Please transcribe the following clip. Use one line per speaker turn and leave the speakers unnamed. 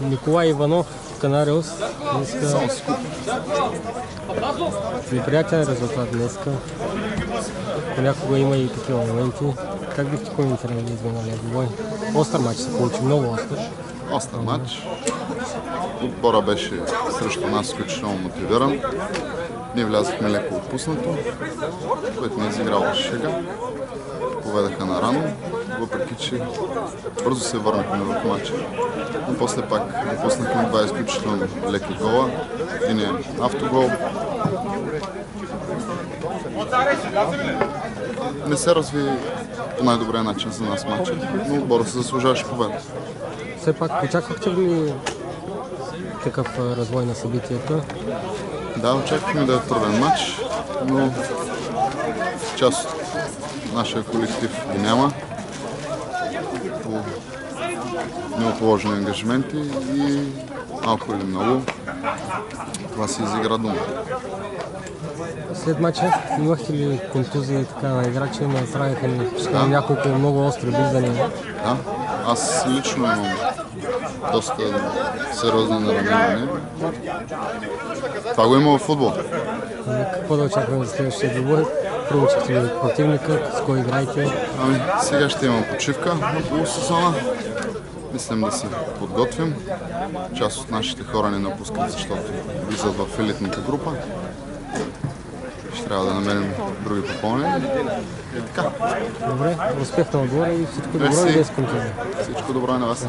Николай Иванов, Канариус. Днеска неприятен резултат днеска. Понякога има и такива моменти. Как бихте коментирали изминалия бой? Остър матч се получи, много остър.
Остър матч. Отбора беше срещу нас изключително мотивиран. Ние влязахме леко отпуснато, което не изиграло шега. Поведаха на рано, въпреки че бързо се върнахме в матча. Но после пак допуснахме два изключително леки гола. Един е автогол. Не се разви по най-добрия начин за нас матча, но отборът се заслужаваше победа.
Все пак очаквахте ли такъв развой на събитията?
Да, очаквахме да е труден матч, но част от нашия колектив ги няма по неотложени ангажименти и малко или много това се изигра дума.
След матча имахте ли контузии така на играчи, направиха ли няколко много остри виждания?
Да, аз лично имам доста сериозни наранявания. Това го има в футбол.
Какво да очакваме за следващия двубой? Проучихте ли противника, с кой играете?
Сега ще имам почивка около сезона. Мислим да се подготвим. Част от нашите хора не напускат, защото влизат в елитната група. Ще трябва да намерим други попълнения. И така.
Добре, успех на отбора и всичко добро и без контузия.
Всичко добро и на вас.